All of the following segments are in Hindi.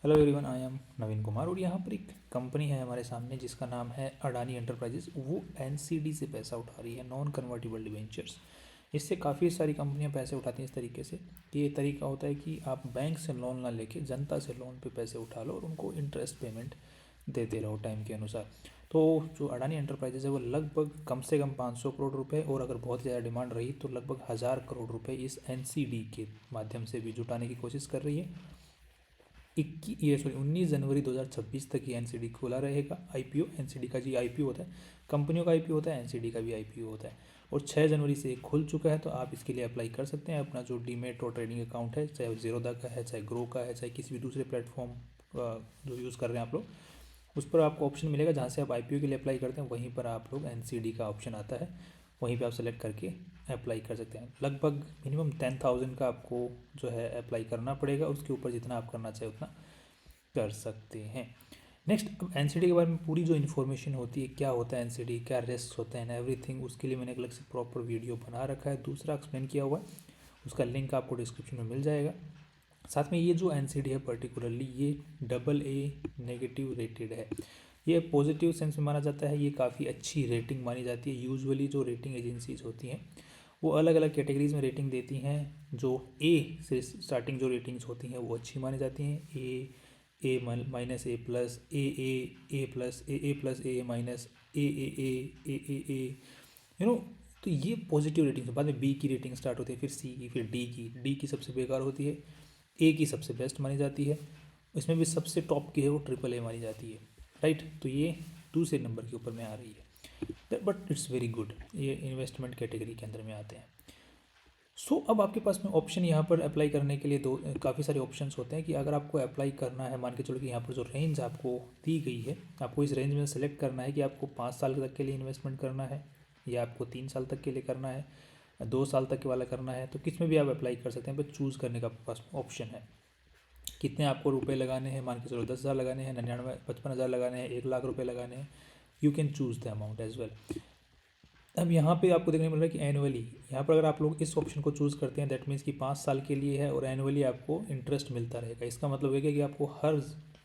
हेलो एवरीवन, आई एम नवीन कुमार और यहाँ पर एक कंपनी है हमारे सामने जिसका नाम है अडानी एंटरप्राइजेस। वो एनसीडी से पैसा उठा रही है, नॉन कन्वर्टिबल डिवेंचर्स। इससे काफ़ी सारी कंपनियां पैसे उठाती हैं इस तरीके से कि ये तरीका होता है कि आप बैंक से लोन ना लेके जनता से लोन पे पैसे उठा लो और उनको इंटरेस्ट पेमेंट देते रहो टाइम के अनुसार। तो जो अडानी एंटरप्राइजेस है वो लगभग कम से कम 500 करोड़ रुपए और अगर बहुत ज़्यादा डिमांड रही तो लगभग 1000 करोड़ रुपए इस एनसीडी के माध्यम से भी जुटाने की कोशिश कर रही है। 19 जनवरी 2026 तक ये एनसीडी खुला रहेगा। आईपीओ एनसीडी का जी आईपीओ होता है, कंपनियों का आईपीओ होता है, एनसीडी का भी आईपीओ होता है। और 6 जनवरी से खुल चुका है, तो आप इसके लिए अप्लाई कर सकते हैं। अपना जो डीमेट और ट्रेडिंग अकाउंट है, चाहे जीरोदा का है, चाहे ग्रो का है, चाहे किसी भी दूसरे प्लेटफॉर्म जो यूज़ कर रहे हैं आप लोग, उस पर आपको ऑप्शन मिलेगा जहाँ से आप आईपीओ के लिए अप्लाई करते हैं, वहीं पर आप लोग एनसीडी का ऑप्शन आता है, वहीं पे आप सेलेक्ट करके अप्लाई कर सकते हैं। लगभग मिनिमम 10,000 का आपको जो है अप्लाई करना पड़ेगा, उसके ऊपर जितना आप करना चाहे उतना कर सकते हैं। नेक्स्ट, अब एनसीडी के बारे में पूरी जो इन्फॉर्मेशन होती है, क्या होता है एनसीडी, क्या रिस्क होते हैं, एवरीथिंग, उसके लिए मैंने एक अलग से प्रॉपर वीडियो बना रखा है, दूसरा एक्सप्लेन किया हुआ है, उसका लिंक आपको डिस्क्रिप्शन में मिल जाएगा। साथ में ये जो एनसीडी है पर्टिकुलरली ये AA नेगेटिव रेटेड है। ये पॉजिटिव सेंस में माना जाता है, ये काफ़ी अच्छी रेटिंग मानी जाती है। यूजुअली जो रेटिंग एजेंसीज होती हैं वो अलग अलग कैटेगरीज में रेटिंग देती हैं। जो ए से स्टार्टिंग जो रेटिंग्स होती हैं वो अच्छी मानी जाती हैं, minus, A plus, A plus, A plus, A minus, A you know. तो ये पॉजिटिव रेटिंग है। बाद में बी की रेटिंग स्टार्ट होती है, फिर सी की, फिर डी की सबसे बेकार होती है, ए की सबसे बेस्ट मानी जाती है, इसमें भी सबसे टॉप की है वो AAA मानी जाती है, राइट। तो ये दूसरे नंबर के ऊपर में आ रही है, बट इट्स वेरी गुड, ये इन्वेस्टमेंट कैटेगरी के अंदर में आते हैं। अब आपके पास में ऑप्शन यहाँ पर अप्लाई करने के लिए दो काफ़ी सारे ऑप्शंस होते हैं कि अगर आपको अप्लाई करना है, मान के चलो कि यहाँ पर जो रेंज आपको दी गई है, आपको इस रेंज में सेलेक्ट करना है कि आपको 5 साल तक के लिए इन्वेस्टमेंट करना है या आपको 3 साल तक के लिए करना है, 2 साल तक वाला करना है, तो किस में भी आप अप्लाई कर सकते हैं। पर चूज़ करने का आपके पास ऑप्शन है कितने आपको रुपए लगाने हैं। मान के चलो 10,000 लगाने हैं, 55,000 लगाने हैं, 1 लाख रुपए लगाने हैं, you can choose the amount as well. अब यहाँ पे आपको देखने मिल रहा है कि एनुअली, यहाँ पर अगर आप लोग इस ऑप्शन को चूज़ करते हैं दैट मीन्स कि 5 साल के लिए है और एनुअली आपको इंटरेस्ट मिलता रहेगा। इसका मतलब है कि आपको हर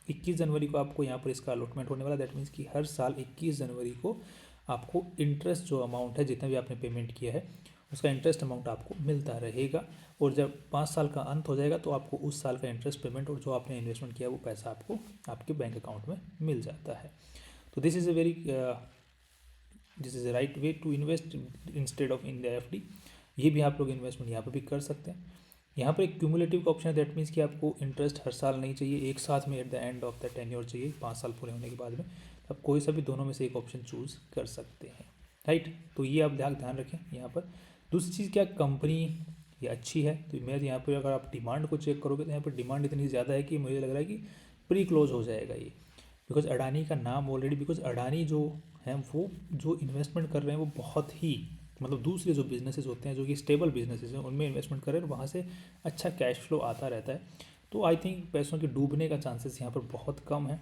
21 जनवरी को आपको यहाँ पर इसका अलॉटमेंट होने वाला, दैट मीन्स कि हर साल 21 जनवरी को आपको इंटरेस्ट जो अमाउंट है, जितना भी आपने पेमेंट किया है उसका इंटरेस्ट अमाउंट आपको मिलता रहेगा। और जब 5 साल का अंत हो जाएगा तो आपको उस साल का इंटरेस्ट पेमेंट और जो आपने इन्वेस्टमेंट किया वो पैसा आपको आपके बैंक अकाउंट में मिल जाता है। तो this is a right way to invest instead of in the FD। ये भी आप लोग इन्वेस्टमेंट यहाँ पर भी कर सकते हैं। यहाँ पर एक क्यूमुलेटिव का ऑप्शन है, दैट मीन्स कि आपको इंटरेस्ट हर साल नहीं चाहिए, एक साथ में at the end of the tenure चाहिए, 5 साल पूरे होने के बाद में। आप कोई सा भी दोनों में से एक ऑप्शन चूज़ कर सकते हैं, राइट। तो ये आप ध्यान रखें यहाँ पर। दूसरी चीज़ क्या, कंपनी ये अच्छी है। तो मैं यहाँ पर अगर आप डिमांड को चेक करोगे तो यहाँ पर डिमांड इतनी ज़्यादा है कि मुझे लग रहा है कि प्री क्लोज हो जाएगा ये, बिकॉज अडानी का नाम ऑलरेडी, बिकॉज अडानी जो हैं वो जो इन्वेस्टमेंट कर रहे हैं वो बहुत ही, मतलब दूसरे जो बिजनेसेस होते हैं जो कि स्टेबल बिजनेसेस हैं उनमें इन्वेस्टमेंट कर रहे हैं, वहाँ से अच्छा कैश फ्लो आता रहता है। तो आई थिंक पैसों के डूबने का चांसेस यहाँ पर बहुत कम है।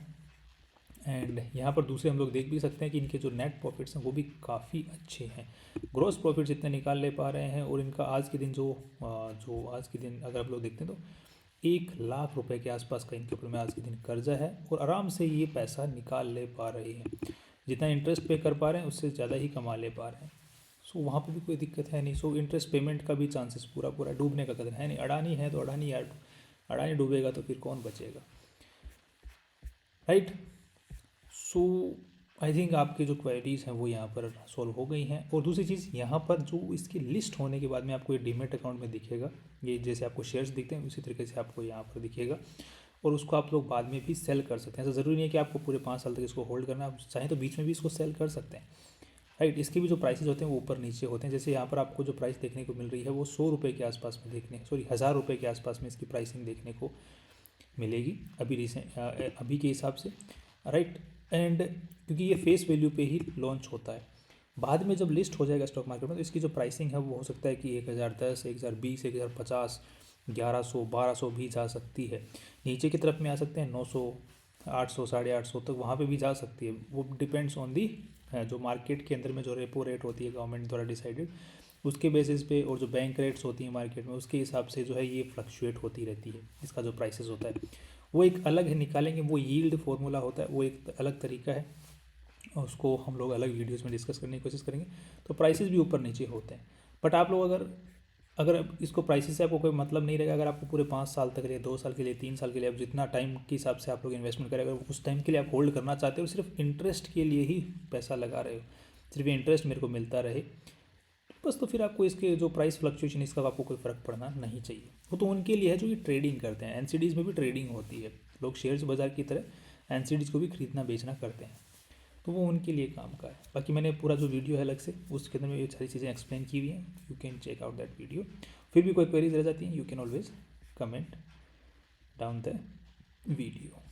एंड यहाँ पर दूसरे हम लोग देख भी सकते हैं कि इनके जो नेट प्रॉफिट्स हैं वो भी काफ़ी अच्छे हैं। ग्रॉस प्रॉफिट्स इतने निकाल ले पा रहे हैं और इनका आज के दिन जो आज के दिन अगर आप लोग देखते हैं तो 1 लाख रुपए के आसपास का इनके ऊपर में आज के दिन कर्जा है और आराम से ये पैसा निकाल ले पा रहे हैं। जितना इंटरेस्ट पे कर पा रहे हैं उससे ज़्यादा ही कमा ले पा रहे हैं। वहाँ पे भी कोई दिक्कत है नहीं। इंटरेस्ट पेमेंट का भी चांसेस पूरा डूबने का कदर है नहीं। अडानी है तो अडानी यार, अडानी डूबेगा तो फिर कौन बचेगा, राइट। आई थिंक आपकी जो क्वेरीज हैं वो यहाँ पर सॉल्व हो गई हैं। और दूसरी चीज़, यहाँ पर जो इसकी लिस्ट होने के बाद में आपको ये डीमेट अकाउंट में दिखेगा, ये जैसे आपको शेयर्स दिखते हैं उसी तरीके से आपको यहाँ पर दिखेगा और उसको आप लोग बाद में भी सेल कर सकते हैं। ऐसा ज़रूरी नहीं है कि आपको पूरे 5 साल तक इसको होल्ड करना, आप चाहें तो बीच में भी इसको सेल कर सकते हैं, राइट। इसके भी जो प्राइसेस होते हैं वो ऊपर नीचे होते हैं। जैसे यहाँ पर आपको जो प्राइस देखने को मिल रही है वो 100 रुपये के आसपास में 1000 रुपये के आसपास में इसकी प्राइसिंग देखने को मिलेगी अभी के हिसाब से, राइट। एंड क्योंकि ये फेस वैल्यू पे ही लॉन्च होता है, बाद में जब लिस्ट हो जाएगा स्टॉक मार्केट में तो इसकी जो प्राइसिंग है वो हो सकता है कि 1010, 1020, 1050, 1100, 1200 भी जा सकती है। नीचे की तरफ में आ सकते हैं 900, 800, 850 तक वहाँ पे भी जा सकती है। वो डिपेंड्स ऑन दी जो मार्केट के अंदर में जो रेपो रेट होती है गवर्नमेंट द्वारा डिसाइडेड, उसके बेसिस पे, और जो बैंक रेट्स होती हैं मार्केट में उसके हिसाब से जो है ये फ्लक्चुएट होती रहती है, इसका जो प्राइसेस होता है वो एक अलग है, निकालेंगे। वो यील्ड फॉर्मूला होता है, वो एक अलग तरीका है, उसको हम लोग अलग वीडियोस में डिस्कस करने की कोशिश करेंगे। तो प्राइसेस भी ऊपर नीचे होते हैं, बट आप लोग अगर अगर इसको प्राइसेस से आपको कोई मतलब नहीं रहेगा, अगर आपको पूरे 5 साल तक के लिए, 2 साल के लिए, 3 साल के लिए, आप जितना टाइम के हिसाब से आप लोग इन्वेस्टमेंट करें, अगर उस टाइम के लिए आप होल्ड करना चाहते हो, सिर्फ इंटरेस्ट के लिए ही पैसा लगा रहे हो, सिर्फ इंटरेस्ट मेरे को मिलता रहे बस, तो फिर आपको इसके जो प्राइस फ्लक्चुएशन इसका आपको कोई फ़र्क पड़ना नहीं चाहिए। वो तो उनके लिए है जो कि ट्रेडिंग करते हैं। एनसीडीज़ में भी ट्रेडिंग होती है, लोग शेयर्स बाजार की तरह एनसीडीज़ को भी खरीदना बेचना करते हैं, तो वो उनके लिए काम का है। बाकी मैंने पूरा जो वीडियो है अलग से, उसके अंदर में ये सारी चीज़ें एक्सप्लेन की हुई हैं, you can check out that video. फिर भी कोई क्वेरीज रह जाती हैं, you can always comment down the video.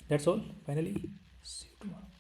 That's all, finally see you tomorrow.